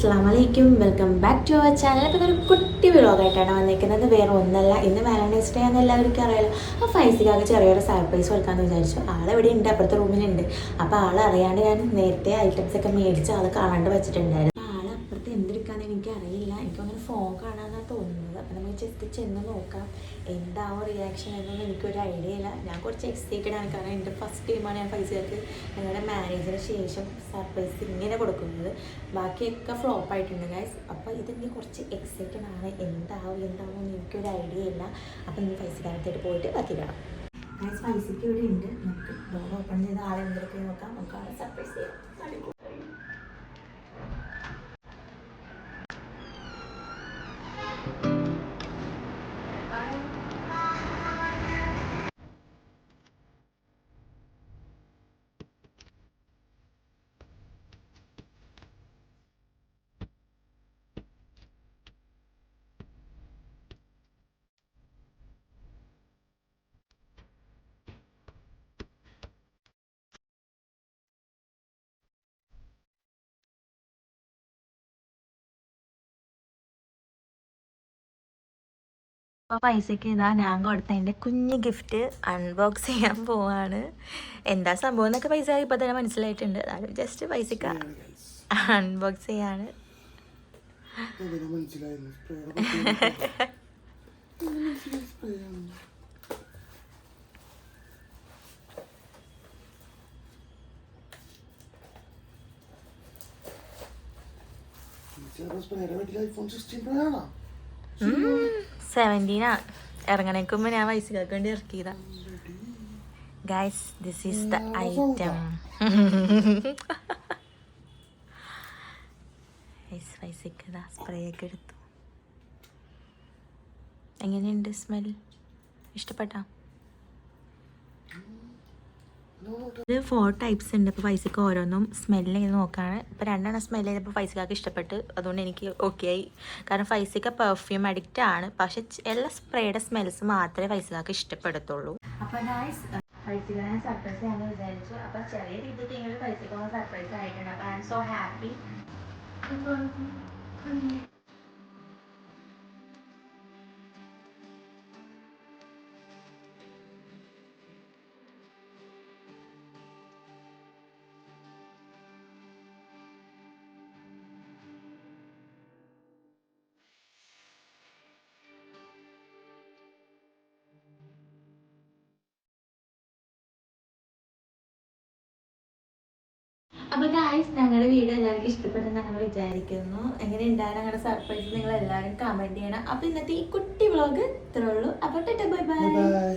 അസ്സലാമലൈക്കും, welcome back to our channel. അപ്പോൾ ഇതൊരു കുട്ടി വ്ളോഗായിട്ടാണ് വന്നിരിക്കുന്നത്. വേറെ ഒന്നല്ല, ഇന്ന് വാലന്റൈൻസ് ഡേ ആണെന്ന് എല്ലാവർക്കും അറിയാലോ. ആ ഫൈസിക്കാക്ക് ചെറിയൊരു സർപ്രൈസ് കൊടുക്കാമെന്ന് വിചാരിച്ചു. ആളെവിടെ ഉണ്ട്, അപ്പുറത്തെ റൂമിലുണ്ട്. അപ്പോൾ ആളറിയാണ്ട് ഞാൻ നേരത്തെ ഐറ്റംസ് ഒക്കെ മേടിച്ച് ആൾ കാണാണ്ട് വെച്ചിട്ടുണ്ടായിരുന്നു. ആൾ അപ്പുറത്ത് എന്തെടുക്കാന്ന് എനിക്കറിയില്ല. എനിക്കങ്ങനെ ഫോൺ കാണാമെന്നാണ് തോന്നുന്നത്. അപ്പോൾ നമുക്ക് ജസ്റ്റ് ചെന്ന് നോക്കാം എന്താവും റിയാക്ഷൻ എന്നൊന്നും എനിക്കൊരു ഐഡിയ ഇല്ല. ഞാൻ കുറച്ച് എക്സൈറ്റഡ് ആണ്, കാരണം എൻ്റെ ഫസ്റ്റ് ടൈമാണ് ഞാൻ ഫൈസിക്കാക്ക് ഞങ്ങളുടെ മാരേജിന് ശേഷം സർപ്രൈസ് ഇങ്ങനെ കൊടുക്കുന്നത്. ബാക്കിയൊക്കെ ഫ്ലോപ്പ് ആയിട്ടുണ്ട് ഗൈസ്. അപ്പോൾ ഇതിന് കുറച്ച് എക്സൈറ്റഡ് ആണ്. എന്താവും എന്ന് എനിക്കൊരു ഐഡിയ ഇല്ല. അപ്പോൾ നമ്മൾ ഫൈസിക്കാരത്തായിട്ട് പോയിട്ട് ബാക്കി കാണാം. ഗൈസ്, ഫൈസിക്ക് ഇവിടെ ഉണ്ട്. നമുക്ക് ഡോർ ഓപ്പൺ ചെയ്ത് ആളെ എന്തൊക്കെ നോക്കാം. നമുക്ക് ആളെ സർപ്രൈസ് ചെയ്യാം. അപ്പോൾ പൈസക്ക് ഇതാ ഞാൻ കൊടുത്തതിൻ്റെ കുഞ്ഞ് ഗിഫ്റ്റ് അൺബോക്സ് ചെയ്യാൻ പോവാണ്. എന്താ സംഭവം എന്നൊക്കെ പൈസ ഇപ്പോൾ തന്നെ മനസ്സിലായിട്ടുണ്ട്. അതായത് ജസ്റ്റ് പൈസക്ക് അൺബോക്സ് ചെയ്യാണ്. iPhone 16 Pro ആണോ? 17 ഇറങ്ങണേക്കുമ്പോ ഞാൻ പൈസക്ക് വേണ്ടി ഇറക്കിയതാ. Guys, this is the item. പൈസക്ക് സ്പ്രേ ഒക്കെ എടുത്തു. എങ്ങനെയുണ്ട് സ്മെൽ? ഇഷ്ടപ്പെട്ടാ? ഇത് 4 ടൈപ്സ് ഉണ്ട്. ഇപ്പോൾ പൈസക്ക് ഓരോന്നും സ്മെല്ല് ചെയ്ത് നോക്കുകയാണ്. ഇപ്പോൾ 2 സ്മെല്ല് ചെയ്തപ്പോൾ പൈസക്കാർക്ക് ഇഷ്ടപ്പെട്ട്, അതുകൊണ്ട് എനിക്ക് ഓക്കെ ആയി. കാരണം പൈസക്ക പെർഫ്യൂം അഡിക്റ്റ് ആണ്. പക്ഷെ എല്ലാ സ്പ്രേയുടെ സ്മെൽസ് മാത്രമേ പൈസക്കാർക്ക് ഇഷ്ടപ്പെടത്തുള്ളൂ. അപ്പോൾ പൈസക്കാരെ സർപ്രൈസ് ചെയ്യാമെന്ന് വിചാരിച്ചു. അപ്പോൾ ചെറിയ രീതിക്ക് പൈസക്ക് സർപ്രൈസ് ആയിട്ടുണ്ട്. അപ്പോൾ ഐ ആം സോ ഹാപ്പി. അപ്പോൾ ഗായ്സ്, ഞങ്ങളുടെ വീഡിയോ എല്ലാവർക്കും ഇഷ്ടപ്പെട്ടെന്ന് ഞങ്ങൾ വിചാരിക്കുന്നു. എങ്ങനെ ഉണ്ടായാലും ഞങ്ങളുടെ സർപ്രൈസ് നിങ്ങൾ എല്ലാവരും കമന്റ് ചെയ്യണം. അപ്പോൾ ഇന്നത്തെ ഈ കുട്ടി വ്ളോഗ് ഇത്രേ ഉള്ളൂ. അപ്പോൾ ബൈ ബൈ.